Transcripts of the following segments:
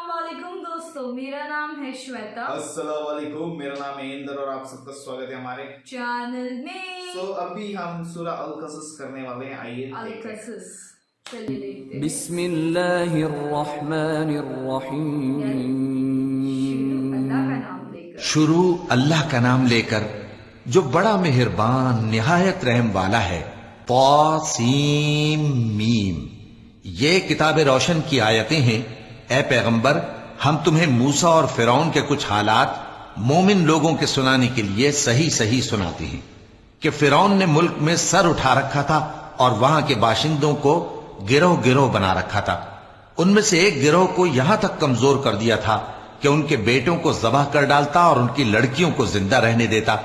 अस्सलामुअलैकुम दोस्तों, मेरा नाम है श्वेता। अस्सलाम वालेकुम, मेरा नाम है इंदर और आप सबका स्वागत है हमारे चैनल में। अभी हम सूरह अल-कसस करने वाले हैं। आइए देखते हैं। अल-कसस, चलिए देखते हैं। बिस्मिल्लाहिर्रहमानिर्रहीम। शुरू अल्लाह का नाम लेकर जो बड़ा मेहरबान निहायत रहम वाला है। तौसीम मीम। ये किताब रोशन की आयतें हैं। ए पैगंबर, हम तुम्हें मूसा और फिरौन के कुछ हालात मोमिन लोगों के सुनाने के लिए सही सही सुनाते हैं कि फिरौन ने मुल्क में सर उठा रखा था और वहां के बाशिंदों को गिरोह गिरोह बना रखा था। उनमें से एक गिरोह को यहां तक कमजोर कर दिया था कि उनके बेटों को ज़बाह कर डालता और उनकी लड़कियों को जिंदा रहने देता।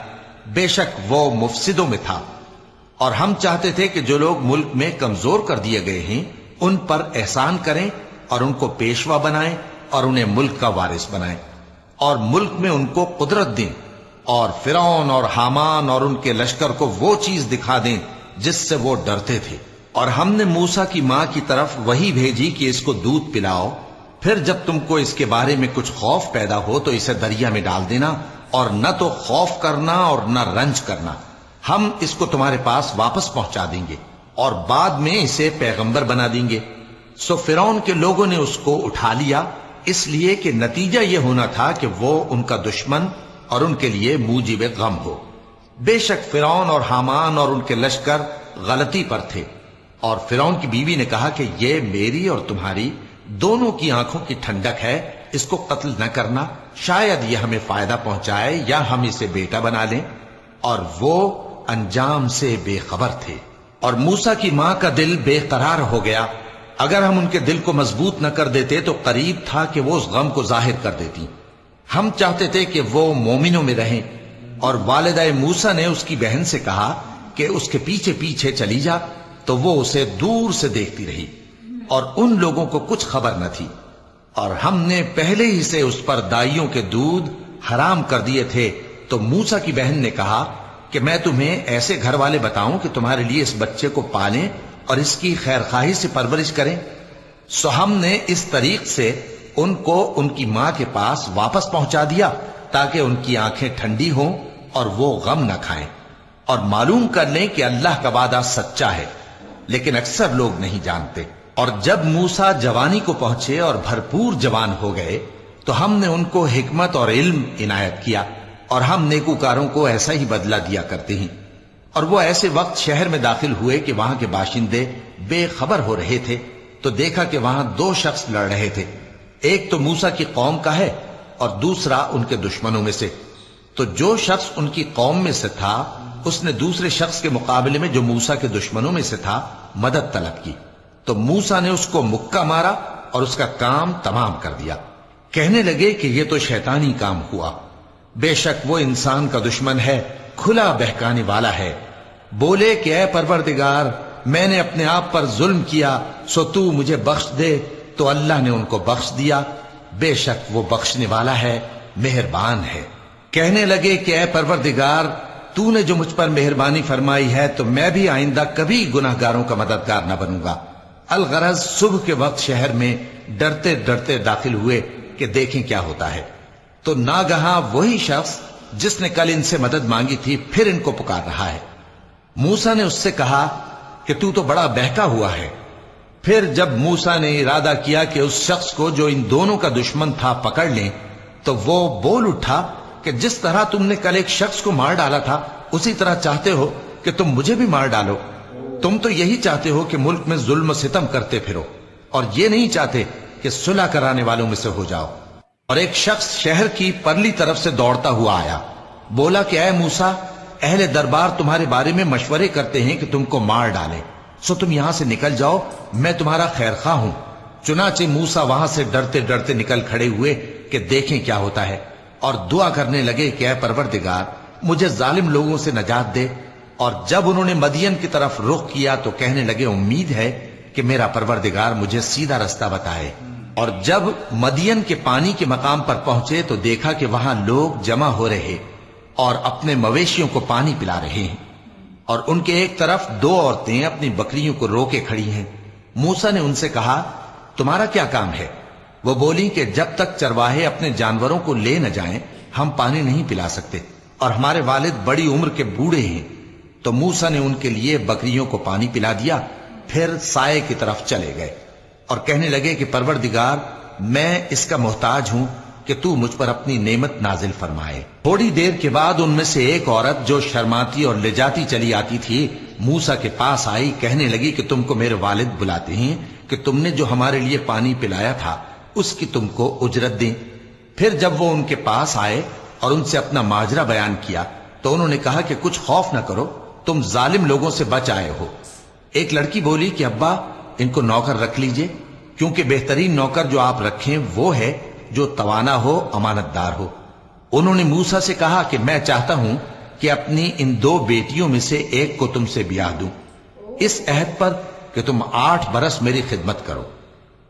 बेशक वो मुफसिदों में था। और हम चाहते थे कि जो लोग मुल्क में कमजोर कर दिए गए हैं उन पर एहसान करें और उनको पेशवा बनाएं और उन्हें मुल्क का वारिस बनाएं और मुल्क में उनको कुदरत दें और फिरौन और हामान और उनके लश्कर को वो चीज दिखा दें जिससे वो डरते थे। और हमने मूसा की मां की तरफ वही भेजी कि इसको दूध पिलाओ, फिर जब तुमको इसके बारे में कुछ खौफ पैदा हो तो इसे दरिया में डाल देना और न तो खौफ करना और न रंज करना। हम इसको तुम्हारे पास वापस पहुंचा देंगे और बाद में इसे पैगंबर बना देंगे। सो फिरौन के लोगों ने उसको उठा लिया, इसलिए कि नतीजा यह होना था कि वो उनका दुश्मन और उनके लिए मूजिब गम हो। बेशक फिरौन और हामान और उनके लश्कर गलती पर थे। और फिरौन की बीवी ने कहा कि ये मेरी और तुम्हारी दोनों की आंखों की ठंडक है, इसको कत्ल न करना, शायद यह हमें फायदा पहुंचाए या हम इसे बेटा बना लें। और वो अंजाम से बेखबर थे। और मूसा की मां का दिल बेकरार हो गया। अगर हम उनके दिल को मजबूत न कर देते तो करीब था कि वो उस गम को जाहिर कर देती। हम चाहते थे कि वो मोमिनों में रहें। और वालिदा मूसा ने उसकी बहन से कहा कि उसके पीछे पीछे चली जा, तो वो उसे दूर से देखती रही और उन लोगों को कुछ खबर न थी। और हमने पहले ही से उस पर दाइयों के दूध हराम कर दिए थे। तो मूसा की बहन ने कहा कि मैं तुम्हें ऐसे घर वाले बताऊं कि तुम्हारे लिए इस बच्चे को पालें और इसकी खैरखाही से परवरिश करें। सो हमने इस तरीक से उनको उनकी मां के पास वापस पहुंचा दिया ताकि उनकी आंखें ठंडी हों और वो गम न खाएं और मालूम कर लें कि अल्लाह का वादा सच्चा है। लेकिन अक्सर लोग नहीं जानते। और जब मूसा जवानी को पहुंचे और भरपूर जवान हो गए तो हमने उनको हिकमत और इल्म इनायत किया और हम नेकूकारों को ऐसा ही बदला दिया करते हैं। और वो ऐसे वक्त शहर में दाखिल हुए कि वहां के बाशिंदे बेखबर हो रहे थे तो देखा कि वहां दो शख्स लड़ रहे थे। एक तो मूसा की कौम का है और दूसरा उनके दुश्मनों में से। तो जो शख्स उनकी कौम में से था उसने दूसरे शख्स के मुकाबले में जो मूसा के दुश्मनों में से था मदद तलब की। तो मूसा ने उसको मुक्का मारा और उसका काम तमाम कर दिया। कहने लगे कि यह तो शैतानी काम हुआ, बेशक वो इंसान का दुश्मन है, खुला बहकाने वाला है। बोले कि ऐ परवरदिगार, मैंने अपने आप पर जुल्म किया, सो तू मुझे बख्श दे। तो अल्लाह ने उनको बख्श दिया। बेशक वो बख्शने वाला है, मेहरबान है। कहने लगे कि ऐ परवरदिगार, तूने जो मुझ पर मेहरबानी फरमाई है तो मैं भी आइंदा कभी गुनाहगारों का मददगार न बनूंगा। अलगरज सुबह के वक्त शहर में डरते डरते दाखिल हुए कि देखें क्या होता है। तो नागहां वही शख्स जिसने कल इनसे मदद मांगी थी फिर इनको पुकार रहा है। मूसा ने उससे कहा कि तू तो बड़ा बहका हुआ है। फिर जब मूसा ने इरादा किया कि उस शख्स को जो इन दोनों का दुश्मन था पकड़ लें तो वो बोल उठा कि जिस तरह तुमने कल एक शख्स को मार डाला था उसी तरह चाहते हो कि तुम मुझे भी मार डालो। तुम तो यही चाहते हो कि मुल्क में जुल्म सितम करते फिरो और ये नहीं चाहते कि सुलह कराने वालों में से हो जाओ। और एक शख्स शहर की परली तरफ से दौड़ता हुआ आया, बोला कि ऐ मूसा, अहले दरबार तुम्हारे बारे में मशवरे करते हैं कि तुमको मार डालें, सो तुम यहां से निकल जाओ, मैं तुम्हारा खैरखा हूं। चुनाचे मूसा वहां से डरते डरते निकल खड़े हुए कि देखें क्या होता है और दुआ करने लगे कि ऐ परवरदिगार, मुझे जालिम लोगों से नजात दे। और जब उन्होंने मदियन की तरफ रुख किया तो कहने लगे, उम्मीद है कि मेरा परवरदिगार मुझे सीधा रास्ता बताए। और जब मदियन के पानी के मकाम पर पहुंचे तो देखा कि वहां लोग जमा हो रहे और अपने मवेशियों को पानी पिला रहे हैं और उनके एक तरफ दो औरतें अपनी बकरियों को रोके खड़ी हैं। मूसा ने उनसे कहा, तुम्हारा क्या काम है? वो बोली कि जब तक चरवाहे अपने जानवरों को ले न जाएं, हम पानी नहीं पिला सकते और हमारे वालिद बड़ी उम्र के बूढ़े हैं। तो मूसा ने उनके लिए बकरियों को पानी पिला दिया, फिर साए की तरफ चले गए और कहने लगे कि परवरदिगार, मैं इसका मोहताज हूं कि तू मुझ पर अपनी नेमत नाजिल फरमाए। थोड़ी देर के बाद उनमें से एक औरत जो शर्माती और लिजाती चली आती थी, मूसा के पास आई, कहने लगी कि तुमको मेरे वालिद बुलाते हैं कि तुमने जो हमारे लिए पानी पिलाया था उसकी तुमको उजरत दें। फिर जब वो उनके पास आए और उनसे अपना माजरा बयान किया तो उन्होंने कहा कि कुछ खौफ न करो, तुम जालिम लोगों से बच आए हो। एक लड़की बोली कि अब्बा, इनको नौकर रख लीजिए, क्योंकि बेहतरीन नौकर जो आप रखें वो है जो तवाना हो, अमानतदार हो। उन्होंने मूसा से कहा कि मैं चाहता हूं कि अपनी इन 2 बेटियों में से एक को तुमसे ब्याह दूं, इस अहद पर कि तुम 8 बरस मेरी खिदमत करो,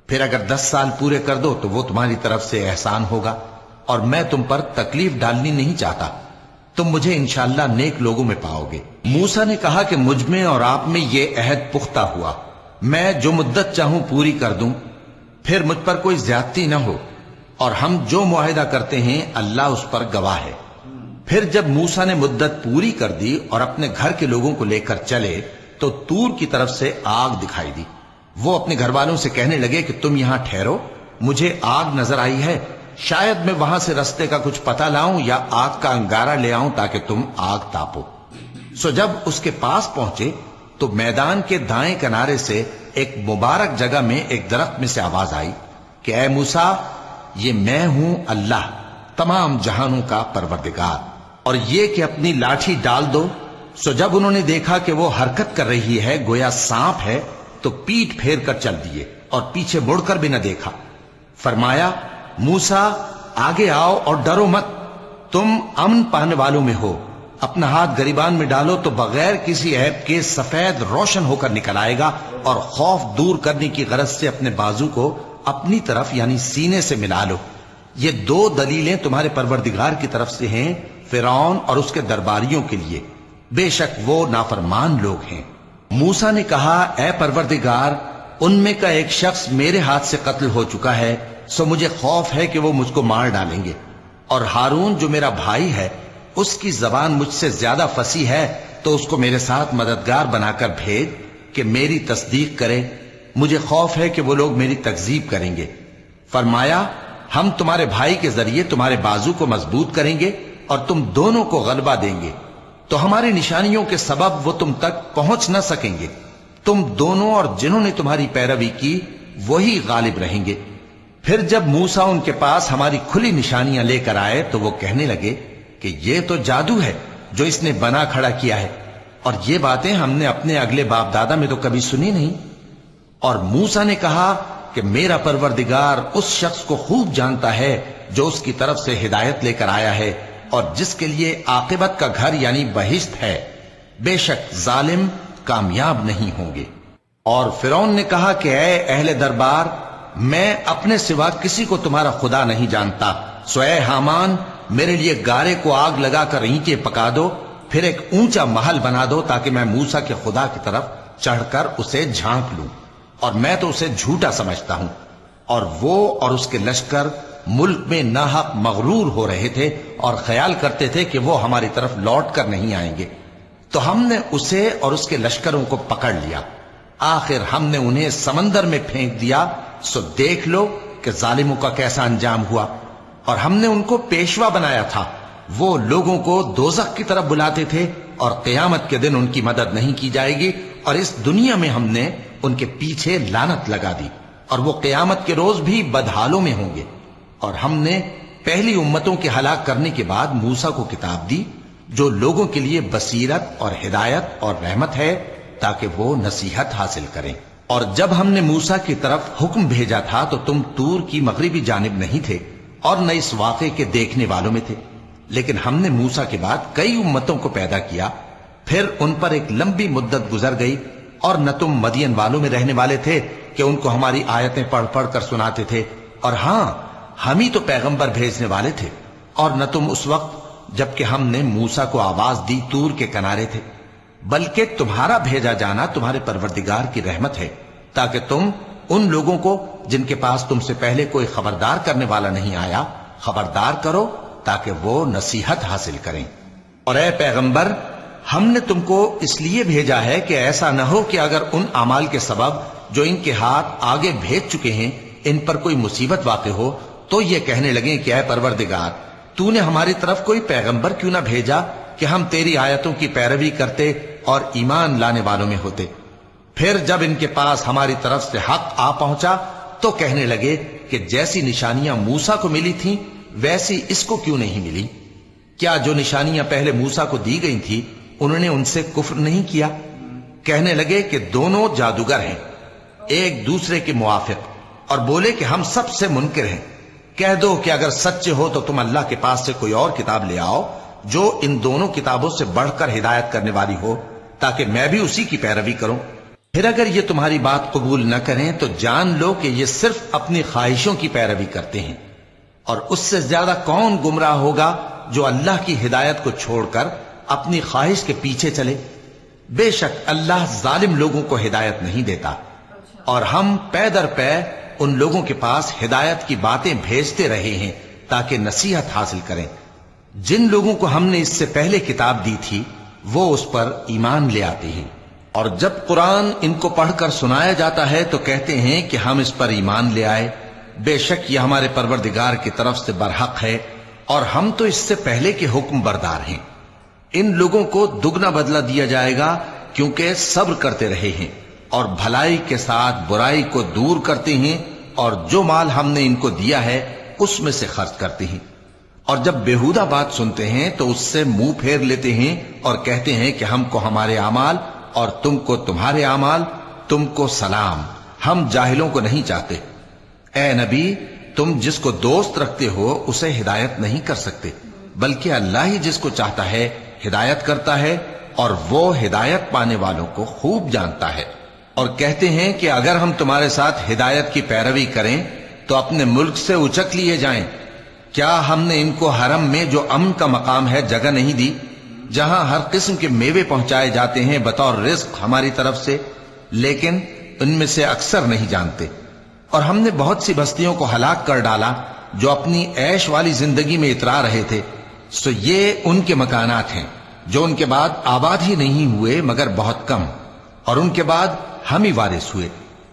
फिर अगर 10 साल पूरे कर दो तो वो तुम्हारी तरफ से एहसान होगा, और मैं तुम पर तकलीफ डालनी नहीं चाहता, तुम मुझे इंशाअल्लाह नेक लोगों में पाओगे। मूसा ने कहा कि मुझ में और आप में ये अहद पुख्ता हुआ, मैं जो मुद्दत चाहूं पूरी कर दूं, फिर मुझ पर कोई ज्यादती न हो, और हम जो मुआहिदा करते हैं अल्लाह उस पर गवाह है। फिर जब मूसा ने मुद्दत पूरी कर दी और अपने घर के लोगों को लेकर चले तो तूर की तरफ से आग दिखाई दी। वो अपने घर वालों से कहने लगे कि तुम यहां ठहरो, मुझे आग नजर आई है, शायद मैं वहां से रास्ते का कुछ पता लाऊं या आग का अंगारा ले आऊं ताकि तुम आग तापो। सो जब उसके पास पहुंचे तो मैदान के दाएं किनारे से एक मुबारक जगह में एक दरख्त में से आवाज आई कि ऐ मूसा, ये मैं हूं अल्लाह, तमाम जहानों का परवरदिगार, और ये कि अपनी लाठी डाल दो। सो जब उन्होंने देखा कि वो हरकत कर रही है गोया सांप है, तो पीठ फेर कर चल दिए और पीछे मुड़कर भी न देखा। फरमाया, मूसा आगे आओ और डरो मत, तुम अमन पाने वालों में हो। अपना हाथ गरीबान में डालो तो बगैर किसी ऐब के सफेद रोशन होकर निकल आएगा, और खौफ दूर करने की गरज से अपने बाजू को अपनी तरफ यानी सीने से मिला लो। ये 2 दलीलें तुम्हारे परवरदिगार की तरफ से हैं फिरौन और उसके दरबारियों के लिए, बेशक वो नाफरमान लोग हैं। मूसा ने कहा, ऐ परवरदिगार, उनमें का एक शख्स मेरे हाथ से कत्ल हो चुका है, सो मुझे खौफ है कि वो मुझको मार डालेंगे, और हारून जो मेरा भाई है उसकी जबान मुझसे ज्यादा फसी है, तो उसको मेरे साथ मददगार बनाकर भेज कि मेरी तस्दीक करे, मुझे खौफ है कि वो लोग मेरी तकजीब करेंगे। फरमाया, हम तुम्हारे भाई के जरिए तुम्हारे बाजू को मजबूत करेंगे और तुम दोनों को गलबा देंगे, तो हमारी निशानियों के सबब वो तुम तक पहुंच न सकेंगे। तुम दोनों और जिन्होंने तुम्हारी पैरवी की वही गालिब रहेंगे। फिर जब मूसा उनके पास हमारी खुली निशानियां लेकर आए तो वो कहने लगे कि ये तो जादू है जो इसने बना खड़ा किया है, और ये बातें हमने अपने अगले बाप दादा में तो कभी सुनी नहीं। और मूसा ने कहा कि मेरा परवरदिगार उस शख्स को खूब जानता है जो उसकी तरफ से हिदायत लेकर आया है और जिसके लिए आकिबत का घर यानी बहिश्त है, बेशक जालिम कामयाब नहीं होंगे। और फिरौन ने कहा कि ऐ अहले दरबार, मैं अपने सिवा किसी को तुम्हारा खुदा नहीं जानता, सो ऐ हामान, मेरे लिए गारे को आग लगाकर ईंटें पका दो, फिर एक ऊंचा महल बना दो ताकि मैं मूसा के खुदा की तरफ चढ़कर उसे झांक लूं, और मैं तो उसे झूठा समझता हूं। और वो और उसके लश्कर मुल्क में नाहक मगरूर हो रहे थे और ख्याल करते थे कि वो हमारी तरफ लौट कर नहीं आएंगे, तो हमने उसे और उसके लश्करों को पकड़ लिया। आखिर हमने उन्हें समंदर में फेंक दिया, सो देख लो कि जालिमों का कैसा अंजाम हुआ। और हमने उनको पेशवा बनाया था, वो लोगों को दोजख की तरफ बुलाते थे, और क़यामत के दिन उनकी मदद नहीं की जाएगी, और इस दुनिया में हमने उनके पीछे लानत लगा दी, और वो क़यामत के रोज भी बदहालों में होंगे। और हमने पहली उम्मतों के हलाक करने के बाद मूसा को किताब दी जो लोगों के लिए बसीरत और हिदायत और रहमत है, ताकि वो नसीहत हासिल करें। और जब हमने मूसा की तरफ हुक्म भेजा था तो तुम तूर की मगरिबी जानिब नहीं थे और न इस वाक़े के देखने वालों में थे, लेकिन हमने मूसा के बाद कई उम्मतों को पैदा किया, फिर उन पर एक लंबी मुद्दत गुजर गई, और न तुम मदियन वालों में रहने वाले थे कि उनको हमारी आयतें पढ़ पढ़ कर सुनाते थे, और हां, हम ही तो पैगंबर भेजने वाले थे। और न तुम उस वक्त जबकि हमने मूसा को आवाज दी तूर के किनारे थे, बल्कि तुम्हारा भेजा जाना तुम्हारे परवरदिगार की रहमत है, ताकि तुम उन लोगों को जिनके पास तुमसे पहले कोई खबरदार करने वाला नहीं आया खबरदार करो ताकि वो नसीहत हासिल करें। और ए पैगंबर, हमने तुमको इसलिए भेजा है कि ऐसा न हो कि अगर उन अमाल के सबब जो इनके हाथ आगे भेज चुके हैं इन पर कोई मुसीबत वाक़ हो तो ये कहने लगे कि ऐ परवरदिगार, तूने हमारी तरफ कोई पैगंबर क्यों ना भेजा कि हम तेरी आयतों की पैरवी करते और ईमान लाने वालों में होते। फिर जब इनके पास हमारी तरफ से हक आ पहुंचा तो कहने लगे कि जैसी निशानियां मूसा को मिली थीं वैसी इसको क्यों नहीं मिली। क्या जो निशानियां पहले मूसा को दी गई थी उन्होंने उनसे कुफ्र नहीं किया। कहने लगे कि दोनों जादूगर हैं एक दूसरे के मुआफिक, और बोले कि हम सबसे मुनकिर हैं। कह दो कि अगर सच्चे हो तो तुम अल्लाह के पास से कोई और किताब ले आओ जो इन दोनों किताबों से बढ़कर हिदायत करने वाली हो ताकि मैं भी उसी की पैरवी करूं। फिर अगर ये तुम्हारी बात कबूल न करें तो जान लो कि ये सिर्फ अपनी ख्वाहिशों की पैरवी करते हैं, और उससे ज्यादा कौन गुमराह होगा जो अल्लाह की हिदायत को छोड़कर अपनी ख्वाहिश के पीछे चले। बेशक अल्लाह जालिम लोगों को हिदायत नहीं देता, और हम पै दर पै उन लोगों के पास हिदायत की बातें भेजते रहे हैं ताकि नसीहत हासिल करें। जिन लोगों को हमने इससे पहले किताब दी थी वो उस पर ईमान ले आते हैं, और जब कुरान इनको पढ़कर सुनाया जाता है तो कहते हैं कि हम इस पर ईमान ले आए। बेशक यह हमारे परवरदिगार की तरफ से बरहक है और हम तो इससे पहले के हुक्म बरदार हैं। इन लोगों को दुगना बदला दिया जाएगा क्योंकि सब्र करते रहे हैं और भलाई के साथ बुराई को दूर करते हैं, और जो माल हमने इनको दिया है उसमें से खर्च करते हैं। और जब बेहुदा बात सुनते हैं तो उससे मुंह फेर लेते हैं और कहते हैं कि हमको हमारे आमाल और तुमको तुम्हारे आमाल, तुमको सलाम, हम जाहिलों को नहीं चाहते। ए नबी, तुम जिसको दोस्त रखते हो उसे हिदायत नहीं कर सकते, बल्कि अल्लाह ही जिसको चाहता है हिदायत करता है, और वो हिदायत पाने वालों को खूब जानता है। और कहते हैं कि अगर हम तुम्हारे साथ हिदायत की पैरवी करें तो अपने मुल्क से उचक लिए जाएं। क्या हमने इनको हरम में जो अमन का मकाम है जगह नहीं दी, जहां हर किस्म के मेवे पहुंचाए जाते हैं बतौर रिज्क हमारी तरफ से, लेकिन उनमें से अक्सर नहीं जानते। और हमने बहुत सी बस्तियों को हलाक कर डाला जो अपनी ऐश वाली जिंदगी में इतरा रहे थे, सो ये उनके मकानात हैं जो उनके बाद आबाद ही नहीं हुए मगर बहुत कम, और उनके बाद हम ही वारिस हुए।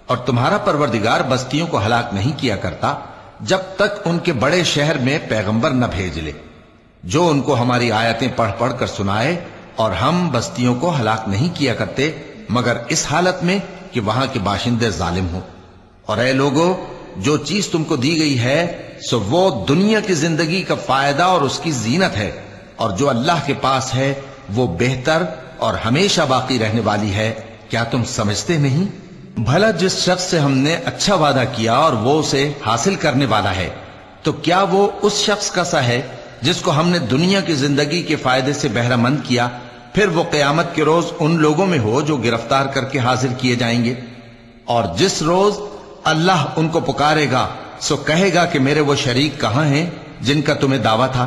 और तुम्हारा परवरदिगार बस्तियों को हलाक नहीं किया करता जब तक उनके बड़े शहर में पैगंबर न भेज ले जो उनको हमारी आयतें पढ़ पढ़ कर सुनाए, और हम बस्तियों को हलाक नहीं किया करते मगर इस हालत में कि वहां के बाशिंदे जालिम हो। और ऐ लोगो, जो चीज तुमको दी गई है सो वो दुनिया की जिंदगी का फायदा और उसकी जीनत है, और जो अल्लाह के पास है वो बेहतर और हमेशा बाकी रहने वाली है। क्या तुम समझते नहीं? भला जिस शख्स से हमने अच्छा वादा किया और वो उसे हासिल करने वाला है, तो क्या वो उस शख्स का सा है जिसको हमने दुनिया की जिंदगी के फायदे से बहरामंद किया, फिर वो क़यामत के रोज उन लोगों में हो जो गिरफ्तार करके हाजिर किए जाएंगे। और जिस रोज अल्लाह उनको पुकारेगा सो कहेगा कि मेरे वो शरीक कहां हैं जिनका तुम्हें दावा था।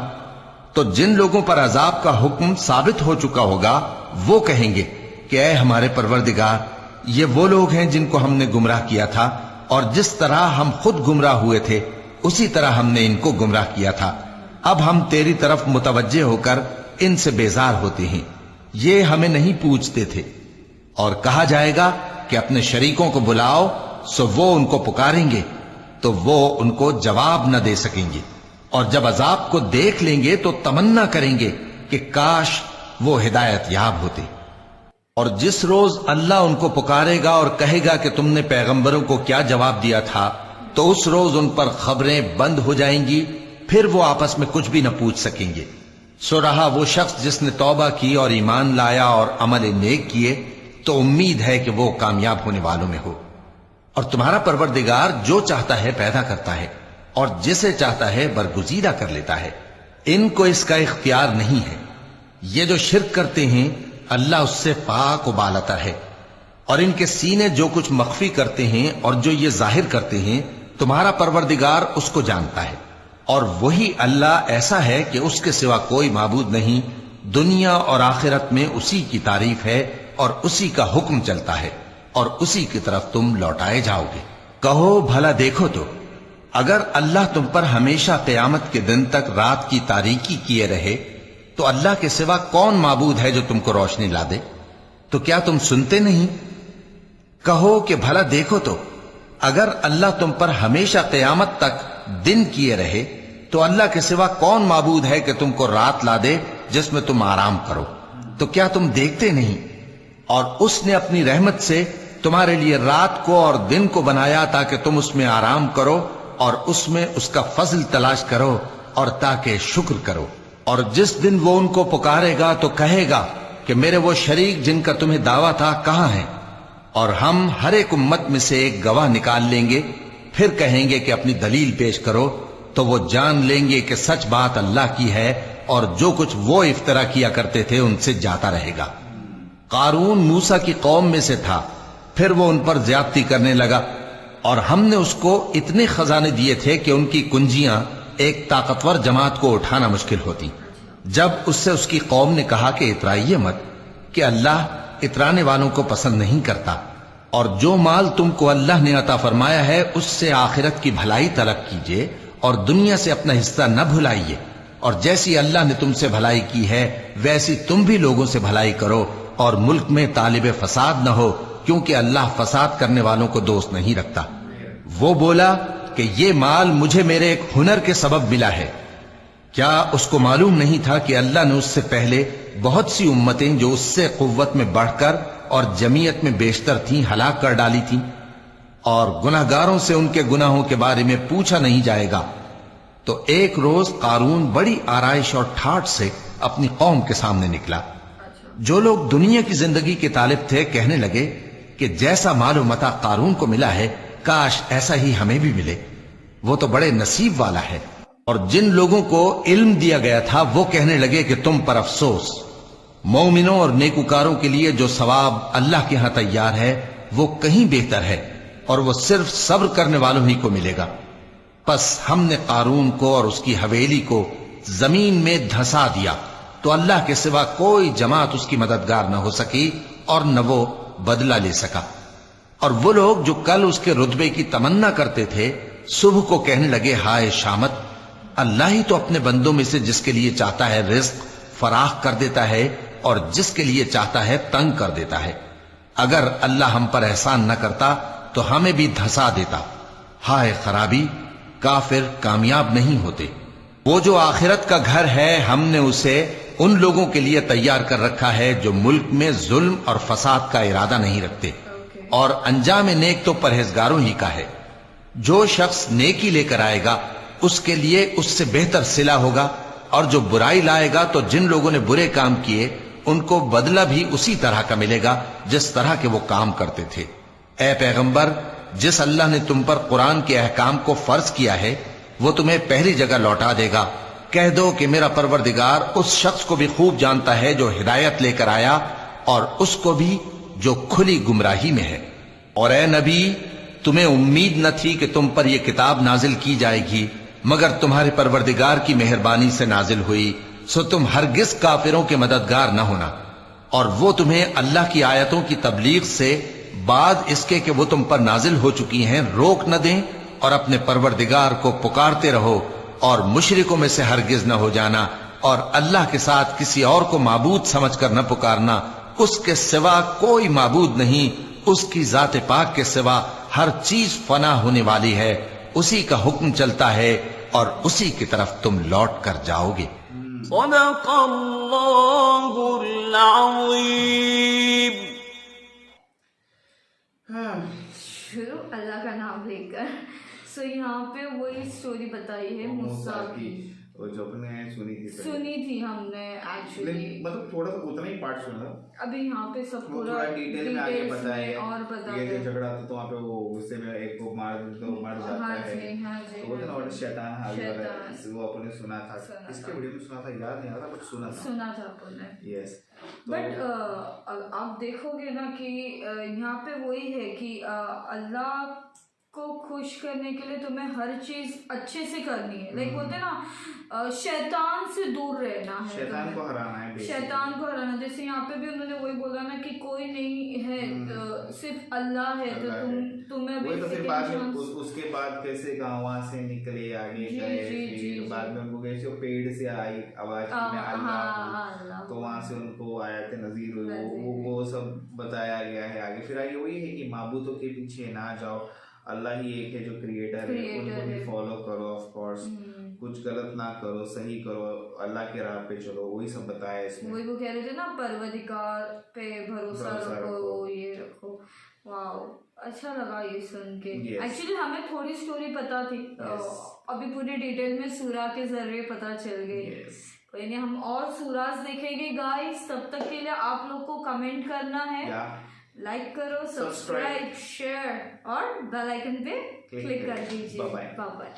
तो जिन लोगों पर अजाब का हुक्म साबित हो चुका होगा वो कहेंगे कि ऐ हमारे परवरदिगार, ये वो लोग हैं जिनको हमने गुमराह किया था, और जिस तरह हम खुद गुमराह हुए थे उसी तरह हमने इनको गुमराह किया था। अब हम तेरी तरफ मुतवज्जे होकर इनसे बेजार होते हैं, ये हमें नहीं पूछते थे। और कहा जाएगा कि अपने शरीकों को बुलाओ, सो वो उनको पुकारेंगे तो वो उनको जवाब न दे सकेंगे, और जब अजाब को देख लेंगे तो तमन्ना करेंगे कि काश वो हिदायत याब होते। और जिस रोज अल्लाह उनको पुकारेगा और कहेगा कि तुमने पैगंबरों को क्या जवाब दिया था, तो उस रोज उन पर खबरें बंद हो जाएंगी, फिर वो आपस में कुछ भी न पूछ सकेंगे। सो रहा वो शख्स जिसने तौबा की और ईमान लाया और अमल नेक किए, तो उम्मीद है कि वो कामयाब होने वालों में हो। और तुम्हारा परवरदिगार जो चाहता है पैदा करता है और जिसे चाहता है बरगुजीदा कर लेता है, इनको इसका इख्तियार नहीं है। ये जो शिर्क करते हैं अल्लाह उससे पाक उबालता है, और इनके सीने जो कुछ मख्फी करते हैं और जो ये जाहिर करते हैं तुम्हारा परवरदिगार उसको जानता है। और वही अल्लाह ऐसा है कि उसके सिवा कोई माबूद नहीं, दुनिया और आखिरत में उसी की तारीफ है और उसी का हुक्म चलता है और उसी की तरफ तुम लौटाए जाओगे। कहो भला देखो तो अगर अल्लाह तुम पर हमेशा क़यामत के दिन तक रात की तारीकी किए रहे तो अल्लाह के सिवा कौन माबूद है जो तुमको रोशनी ला दे? तो क्या तुम सुनते नहीं? कहो कि भला देखो तो अगर अल्लाह तुम पर हमेशा क़यामत तक दिन किए रहे तो अल्लाह के सिवा कौन माबूद है कि तुमको रात ला दे जिसमें तुम आराम करो? तो क्या तुम देखते नहीं? और उसने अपनी रहमत से तुम्हारे लिए रात को और दिन को बनाया ताकि तुम उसमें आराम करो और उसमें उसका फजल तलाश करो और ताकि शुक्र करो। और जिस दिन वो उनको पुकारेगा तो कहेगा कि मेरे वो शरीक जिनका तुम्हें दावा था कहां हैं? और हम हर एक उम्मत में से एक गवाह निकाल लेंगे, फिर कहेंगे कि अपनी दलील पेश करो, तो वो जान लेंगे कि सच बात अल्लाह की है और जो कुछ वो इफ्तरा किया करते थे उनसे जाता रहेगा। कारून मूसा की कौम में से था, फिर वो उन पर ज्यादती करने लगा और हमने उसको इतने खजाने दिए थे कि उनकी कुंजियां एक ताकतवर जमात को उठाना मुश्किल होती। जब उससे उसकी कौम ने कहा कि इतराइए मत, कि अल्लाह इतराने वालों को पसंद नहीं करता, और जो माल तुमको अल्लाह ने अता फरमाया है उससे आखिरत की भलाई तलब कीजिए और दुनिया से अपना हिस्सा न भुलाइए, और जैसी अल्लाह ने तुमसे भलाई की है वैसी तुम भी लोगों से भलाई करो और मुल्क में तालिब फसाद न हो, क्योंकि अल्लाह फसाद करने वालों को दोस्त नहीं रखता। वो बोला कि ये माल मुझे मेरे एक हुनर के सबब मिला है। क्या उसको मालूम नहीं था कि अल्लाह ने उससे पहले बहुत सी उम्मतें जो उससे कुव्वत में बढ़कर और जमीयत में बेशतर थीं हलाक कर डाली थीं, और गुनाहगारों से उनके गुनाहों के बारे में पूछा नहीं जाएगा। तो एक रोज कारून बड़ी आराइश और ठाठ से अपनी कौम के सामने निकला। जो लोग दुनिया की जिंदगी के तालिब थे कहने लगे कि जैसा मालो मता कारून को मिला है काश ऐसा ही हमें भी मिले, वो तो बड़े नसीब वाला है। और जिन लोगों को इल्म दिया गया था वो कहने लगे कि तुम पर अफसोस, मोमिनों और नेकुकारों के लिए जो सवाब अल्लाह के यहां तैयार है वो कहीं बेहतर है और वो सिर्फ सब्र करने वालों ही को मिलेगा। बस हमने कारून को और उसकी हवेली को जमीन में धंसा दिया तो अल्लाह के सिवा कोई जमात उसकी मददगार न हो सकी और न वो बदला ले सका। और वो लोग जो कल उसके रुतबे की तमन्ना करते थे सुबह को कहने लगे, हाय शामत, अल्लाह ही तो अपने बंदों में से जिसके लिए चाहता है रिज्क फराख कर देता है और जिसके लिए चाहता है तंग कर देता है। अगर अल्लाह हम पर एहसान न करता तो हमें भी धंसा देता। हाय खराबी, काफिर कामयाब नहीं होते। वो जो आखिरत का घर है हमने उसे उन लोगों के लिए तैयार कर रखा है जो मुल्क में जुल्म और फसाद का इरादा नहीं रखते, और अंजाम नेक तो परहेजगारों ही का है। जो शख्स नेकी लेकर आएगा उसके लिए उससे बेहतर सिला होगा, और जो बुराई लाएगा तो जिन लोगों ने बुरे काम किए उनको बदला भी उसी तरह का मिलेगा जिस तरह के वो काम करते थे। ए पैगंबर, जिस अल्लाह ने तुम पर कुरान के अहकाम को फर्ज किया है वो तुम्हें पहली जगह लौटा देगा। कह दो कि मेरा परवरदिगार उस शख्स को भी खूब जानता है जो हिदायत लेकर आया और उसको भी जो खुली गुमराही में है। और ए नबी, तुम्हें उम्मीद न थी कि तुम पर यह किताब नाजिल की जाएगी मगर तुम्हारे परवरदिगार की मेहरबानी से नाजिल हुई, सो तुम हरगिज काफिरों के मददगार न होना। और वो तुम्हें अल्लाह की आयतों की तबलीग से बाद इसके कि वो तुम पर नाजिल हो चुकी हैं रोक न दें, और अपने परवरदिगार को पुकारते रहो और मुशरिकों में से हरगिज न हो जाना, और अल्लाह के साथ किसी और को माबूद समझकर न पुकारना। उसके सिवा कोई माबूद नहीं, उसकी जात पाक के सिवा हर चीज फना होने वाली है, उसी का हुक्म चलता है और उसी की तरफ तुम लौट कर जाओगे। शुरू अल्लाह का नाम लेकर। सो यहाँ पे वही स्टोरी बताई है मूसा की, जो अपने सुनी थी हमने एक्चुअली, मतलब थोड़ा सा उतना ही पार्ट सुना। अभी यहाँ पे सब पूरा डिटेल में आगे बताया और बता ये जो झगड़ा था तो वहाँ पे वो गुस्से में एक को मार जाता हाँ है। जी, हाँ जी, तो बोलते ना और शैतान हावी वाला, शैतान। वो अपने सुना था इसके वीडियो में सुना था, याद नहीं आ रहा बट सुना था आपने। यस। बट आप देखोगे ना कि यहाँ पे वही है कि अल्लाह को खुश करने के लिए तुम्हें हर चीज अच्छे से करनी है। लाइक बोलते हैं ना, शैतान से दूर रहना है, शैतान को हराना है basically। शैतान को हराना। जैसे यहाँ पे भी उन्होंने वही बोला ना कि कोई नहीं है, सिर्फ अल्लाह है, तो तुम्हें वही तो फिर basically बाद में उसके बाद कैसे गाँव वहाँ से निकले आगे गए, फिर बाद में उनको कैसे पेड़ से आई आवाज में अल्लाह, तो वहाँ से उनको आयत नजीर हुई, वो सब बताया गया है आगे। फिर आगे वही है कि माबूदों के पीछे ना जाओ, अल्लाह ही एक है जो क्रिएटर है, उनको ही फॉलो करो, ऑफ कोर्स कुछ गलत ना करो, सही करो, अल्लाह के राह पे चलो, वही सब बताया इसमें। वही वो कह रहे थे ना, परवरदिगार पे भरोसा रखो, ये रखो। वाओ, अच्छा लगा ये सुन के। एक्चुअली हमें थोड़ी स्टोरी पता थी, अभी पूरी डिटेल में सूरा के जरिए पता चल गई। कोई नहीं, हम और सूराज देखेंगे गाइस। तब तक के लिए आप लोग को कमेंट करना है, लाइक करो, सब्सक्राइब, शेयर और बेल आइकन पे क्लिक कर दीजिए। Bye bye.